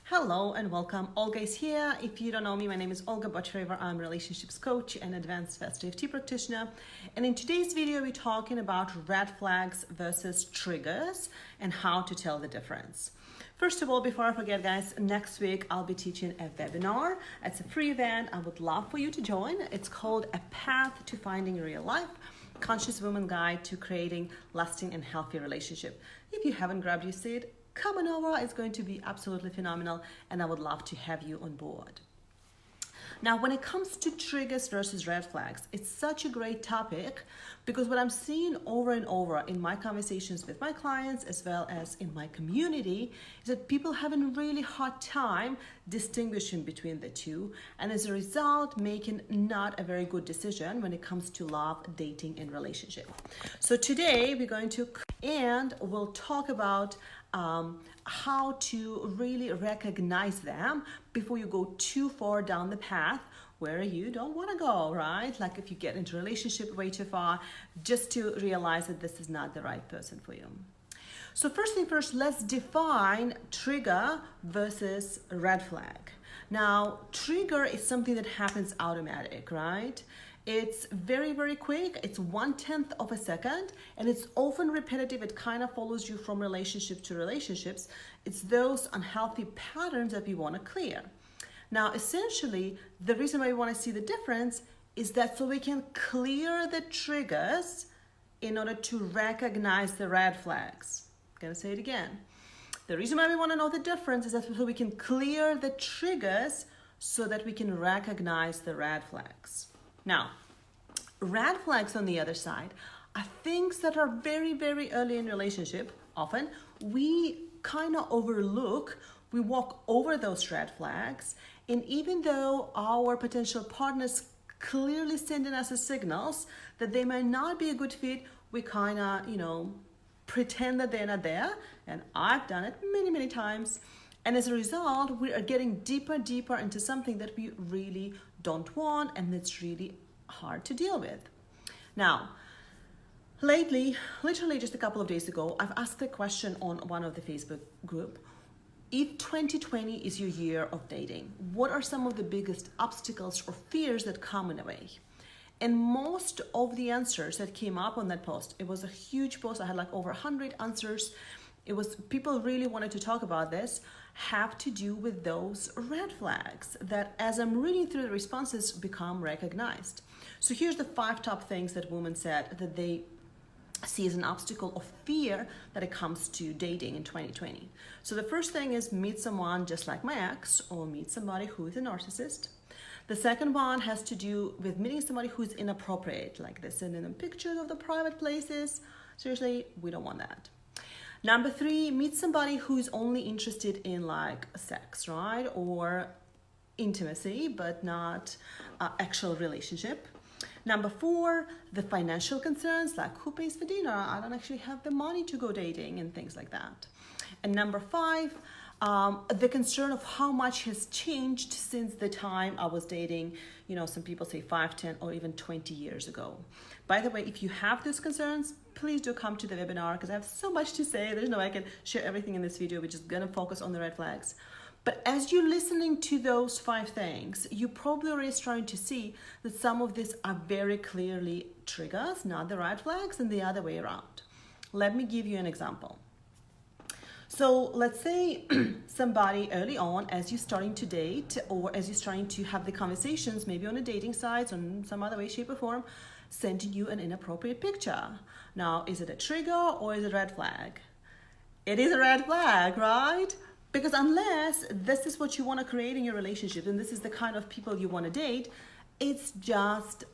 Hello and welcome. Olga is here. If you don't know me, my name is Olga Botchareва. I'm a relationships coach and advanced fast EFT practitioner. And in today's video, we're talking about red flags versus triggers and how to tell the difference. First of all, before I forget, guys, next week I'll be teaching a webinar. It's a free event. I would love for you to join. It's called A Path to Finding Real Life, Conscious Woman Guide to Creating Lasting and Healthy Relationship. If you haven't grabbed your seat, come on over. It's going to be absolutely phenomenal, and I would love to have you on board. Now, when it comes to triggers versus red flags, it's such a great topic because what I'm seeing over and over in my conversations with my clients as well as in my community is that people have a really hard time distinguishing between the two, and as a result making not a very good decision when it comes to love, dating, and relationship. So today we'll talk about how to really recognize them before you go too far down the path where you don't want to go, right? Like if you get into a relationship way too far, just to realize that this is not the right person for you. So first thing first, let's define trigger versus red flag. Now, trigger is something that happens automatic, right? It's very, very quick. It's 1/10 of a second, and it's often repetitive. It kind of follows you from relationship to relationships. It's those unhealthy patterns that we want to clear. Now, essentially, the reason why we want to see the difference is that so we can clear the triggers in order to recognize the red flags. I'm going to say it again. The reason why we want to know the difference is that so we can clear the triggers so that we can recognize the red flags. Now, red flags on the other side are things that are very, very early in relationship. Often we kind of overlook, we walk over those red flags. And even though our potential partners clearly sending us a signals that they might not be a good fit, we kind of, pretend that they're not there. And I've done it many, many times. And as a result, we are getting deeper into something that we really don't want, and it's really hard to deal with. Now, lately, literally just a couple of days ago, I've asked a question on one of the Facebook group. If 2020 is your year of dating, what are some of the biggest obstacles or fears that come in the way? And most of the answers that came up on that post, it was a huge post. I had like over 100 answers. It was people really wanted to talk about this, have to do with those red flags that as I'm reading through the responses become recognized. So here's the 5 top things that women said that they see as an obstacle of fear that it comes to dating in 2020. So the first thing is meet someone just like my ex or meet somebody who is a narcissist. The second one has to do with meeting somebody who's inappropriate, like they're sending them pictures of the private places. Seriously, we don't want that. Number 3, meet somebody who's only interested in like sex, right? Or intimacy, but not actual relationship. Number 4, the financial concerns, like who pays for dinner? I don't actually have the money to go dating and things like that. And number 5, the concern of how much has changed since the time I was dating, some people say 5, 10, or even 20 years ago. By the way, if you have these concerns, please do come to the webinar because I have so much to say. There's no way I can share everything in this video. We're just gonna focus on the red flags. But as you're listening to those 5 things, you probably already starting to see that some of these are very clearly triggers, not the red flags, and the other way around. Let me give you an example. So let's say somebody early on, as you're starting to date or as you're starting to have the conversations, maybe on a dating site or in some other way, shape or form, sending you an inappropriate picture. Now, is it a trigger or is it a red flag? It is a red flag, right? Because unless this is what you want to create in your relationship and this is the kind of people you want to date, it's just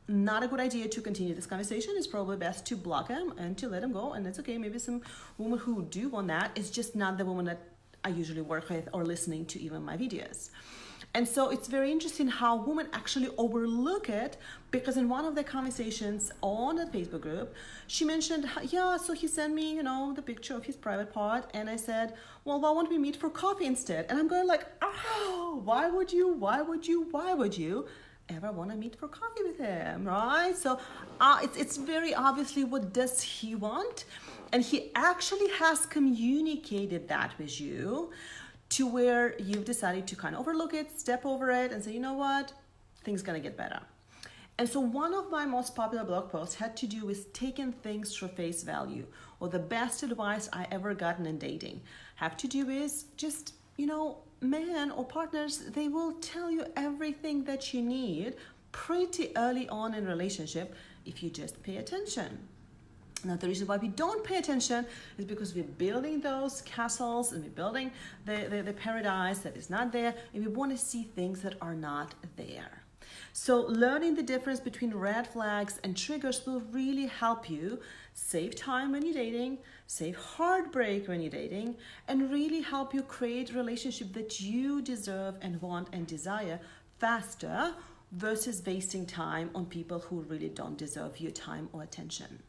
not a good idea to continue this conversation. It's probably best to block them and to let them go. And it's okay. Maybe some women who do want that, it's just not the woman that I usually work with or listening to even my videos. And so it's very interesting how women actually overlook it, because in one of the conversations on the Facebook group, she mentioned, yeah, so he sent me, the picture of his private part. And I said, well, why won't we meet for coffee instead? And I'm going like, why would you ever want to meet for coffee with him, right? So it's very obviously what does he want? And he actually has communicated that with you to where you've decided to kind of overlook it, step over it, and say, you know what, things gonna get better. And so one of my most popular blog posts had to do with taking things for face value, or the best advice I ever gotten in dating. Have to do with just, men or partners, they will tell you everything that you need pretty early on in a relationship if you just pay attention. Now, the reason why we don't pay attention is because we're building those castles and we're building the paradise that is not there, and we want to see things that are not there. So learning the difference between red flags and triggers will really help you save time when you're dating, save heartbreak when you're dating, and really help you create a relationship that you deserve and want and desire faster versus wasting time on people who really don't deserve your time or attention.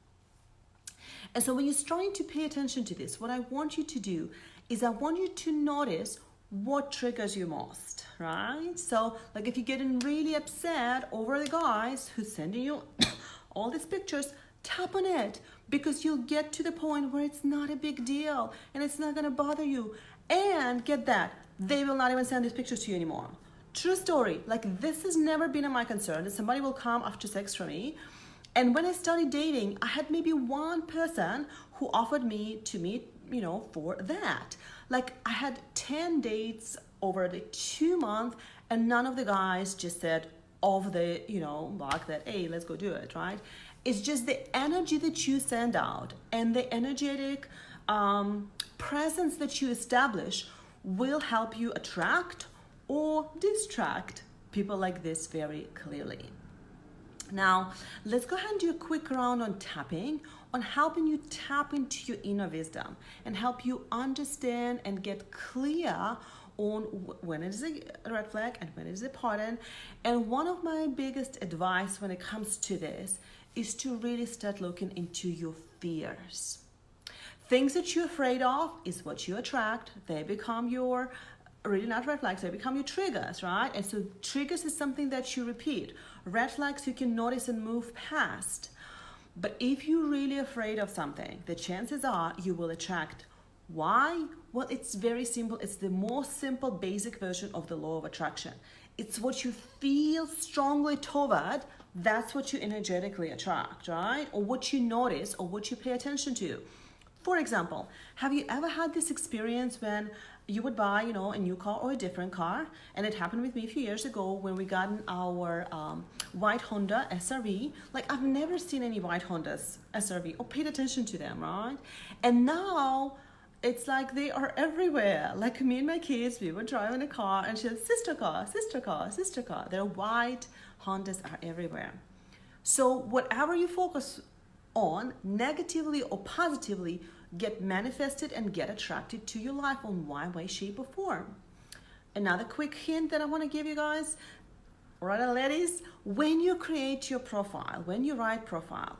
And so when you're starting to pay attention to this, what I want you to do is I want you to notice what triggers you most, right? So like if you're getting really upset over the guys who's sending you all these pictures, tap on it, because you'll get to the point where it's not a big deal and it's not gonna bother you. And get that, they will not even send these pictures to you anymore. True story, like this has never been my concern that somebody will come after sex for me. And when I started dating, I had maybe one person who offered me to meet, for that. Like I had 10 dates over the 2 months, and none of the guys just said off the, block that, hey, let's go do it, right? It's just the energy that you send out and the energetic presence that you establish will help you attract or distract people like this very clearly. Now, let's go ahead and do a quick round on tapping, on helping you tap into your inner wisdom and help you understand and get clear on when it is a red flag and when it is a pattern. And one of my biggest advice when it comes to this is to really start looking into your fears. Things that you're afraid of is what you attract. They become your really not red flags, they become your triggers, right? And so triggers is something that you repeat. Red flags you can notice and move past. But if you're really afraid of something, the chances are you will attract. Why? Well, it's very simple. It's the most simple, basic version of the law of attraction. It's what you feel strongly toward, that's what you energetically attract, right? Or what you notice or what you pay attention to. For example, have you ever had this experience when you would buy, a new car or a different car? And it happened with me a few years ago when we got our white Honda SRV. Like I've never seen any white Hondas SRV or paid attention to them, right? And now it's like they are everywhere. Like me and my kids, we would drive in a car and she said, sister car, sister car, sister car. Their white Hondas are everywhere. So whatever you focus on, negatively or positively, get manifested and get attracted to your life on one way, shape, or form. Another quick hint that I want to give you guys, right, ladies, when you create your profile, when you write profile,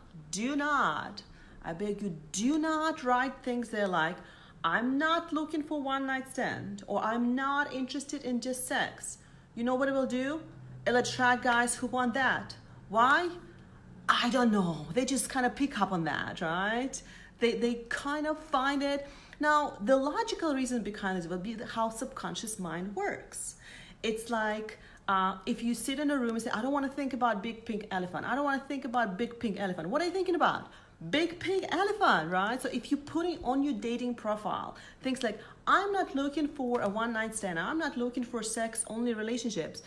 I beg you, do not write things there like, I'm not looking for one night stand, or I'm not interested in just sex. You know what it will do? It'll attract guys who want that. Why? I don't know. They just kind of pick up on that, right? They kind of find it. Now, the logical reason behind this will be how subconscious mind works. It's like if you sit in a room and say, I don't want to think about big pink elephant. I don't want to think about big pink elephant. What are you thinking about? Big pink elephant, right? So if you're putting on your dating profile things like, I'm not looking for a one night stand. I'm not looking for sex only relationships.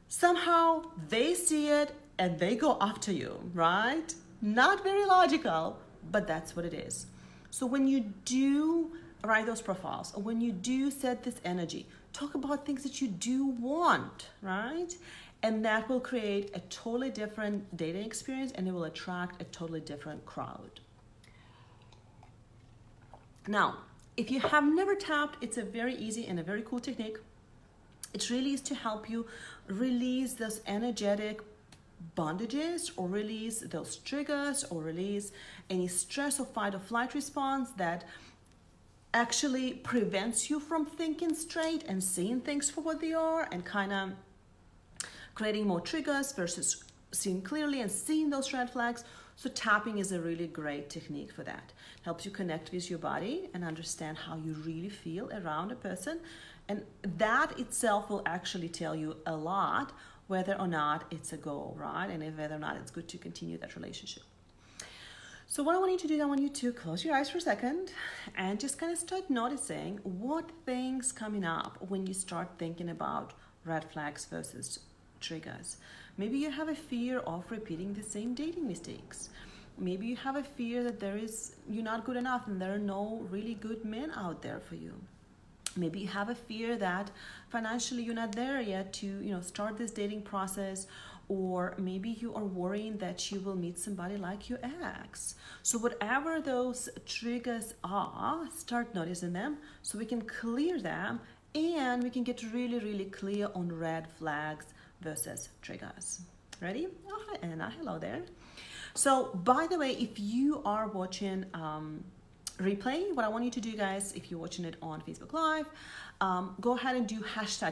Somehow they see it and they go after you, right? Not very logical, but that's what it is. So when you do write those profiles, or when you do set this energy, talk about things that you do want, right? And that will create a totally different dating experience, and it will attract a totally different crowd. Now, if you have never tapped, it's a very easy and a very cool technique. It really is to help you release those energetic bondages, or release those triggers, or release any stress or fight or flight response that actually prevents you from thinking straight and seeing things for what they are, and kind of creating more triggers versus seeing clearly and seeing those red flags. So tapping is a really great technique for that. It helps you connect with your body and understand how you really feel around a person, And that itself will actually tell you a lot whether or not it's a go, right? And whether or not it's good to continue that relationship. So what I want you to do, I want you to close your eyes for a second and just kind of start noticing what things coming up when you start thinking about red flags versus triggers. Maybe you have a fear of repeating the same dating mistakes. Maybe you have a fear that you're not good enough and there are no really good men out there for you. Maybe you have a fear that financially you're not there yet to, start this dating process, or maybe you are worrying that you will meet somebody like your ex. So whatever those triggers are, start noticing them so we can clear them and we can get really, really clear on red flags versus triggers. Ready? Oh, hi Anna, hello there. So by the way, if you are watching replay, what I want you to do, guys, if you're watching it on Facebook Live, go ahead and do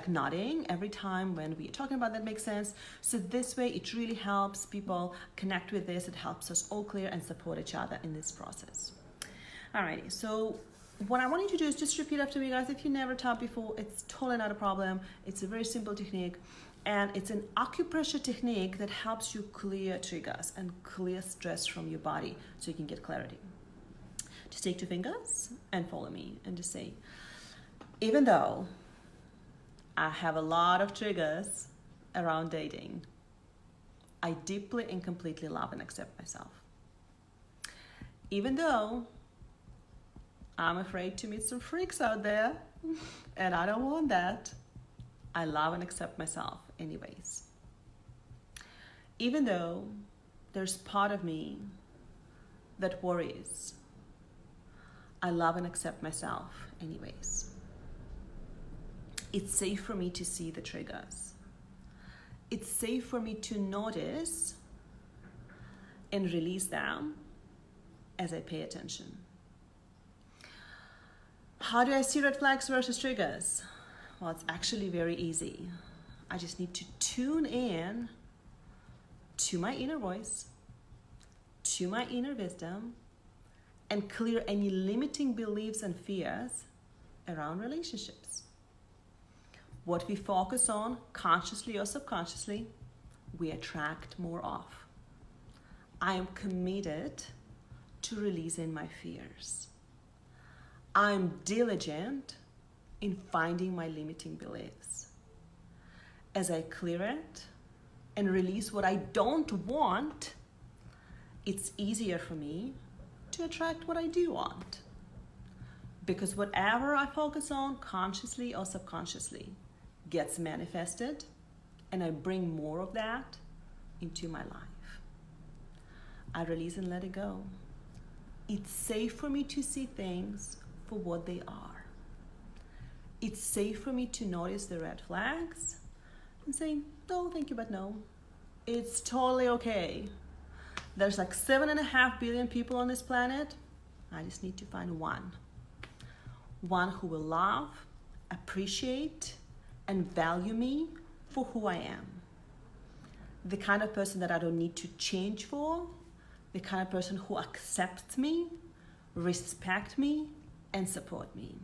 #nodding every time when we are talking about that makes sense. So this way it really helps people connect with this. It helps us all clear and support each other in this process. Alrighty, so what I want you to do is just repeat after me, guys. If you never taught before, it's totally not a problem. It's a very simple technique, and it's an acupressure technique that helps you clear triggers and clear stress from your body so you can get clarity. Just take 2 fingers and follow me and just say, even though I have a lot of triggers around dating, I deeply and completely love and accept myself. Even though I'm afraid to meet some freaks out there and I don't want that, I love and accept myself anyways. Even though there's part of me that worries, I love and accept myself anyways. It's safe for me to see the triggers. It's safe for me to notice and release them as I pay attention. How do I see red flags versus triggers? Well, it's actually very easy. I just need to tune in to my inner voice, to my inner wisdom, and clear any limiting beliefs and fears around relationships. What we focus on, consciously or subconsciously, we attract more of. I am committed to releasing my fears. I'm diligent in finding my limiting beliefs. As I clear it and release what I don't want, it's easier for me to attract what I do want. Because whatever I focus on, consciously or subconsciously, gets manifested, and I bring more of that into my life. I release and let it go. It's safe for me to see things for what they are. It's safe for me to notice the red flags and say, no, thank you, but no. It's totally okay. There's like 7.5 billion people on this planet. I just need to find one. One who will love, appreciate, and value me for who I am. The kind of person that I don't need to change for. The kind of person who accepts me, respects me, and support me.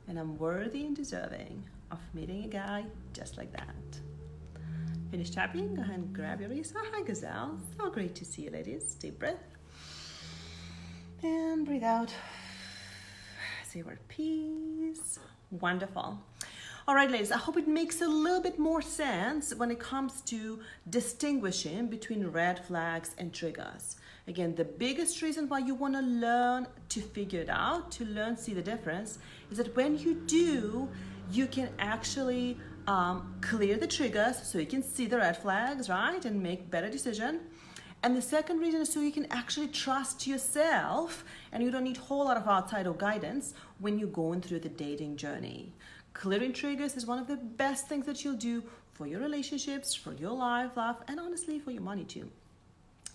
And I'm worthy and deserving of meeting a guy just like that. Finish tapping, go ahead and grab your wrist. Oh, hi, Gazelle. So great to see you, ladies. Deep breath. And breathe out. Say word peace. Wonderful. All right, ladies, I hope it makes a little bit more sense when it comes to distinguishing between red flags and triggers. Again, the biggest reason why you want to learn to figure it out, to see the difference, is that when you do, you can actually clear the triggers so you can see the red flags, right? And make better decision. And the second reason is so you can actually trust yourself and you don't need a whole lot of outside or guidance when you're going through the dating journey. Clearing triggers is one of the best things that you'll do for your relationships, for your life, and honestly for your money too.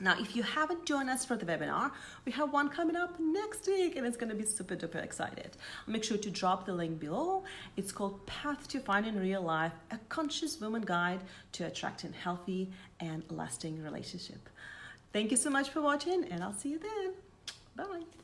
Now, if you haven't joined us for the webinar, we have one coming up next week and it's going to be super duper excited. Make sure to drop the link below. It's called Path to Finding Real Life, a conscious woman guide to attracting healthy and lasting relationship. Thank you so much for watching and I'll see you then. Bye.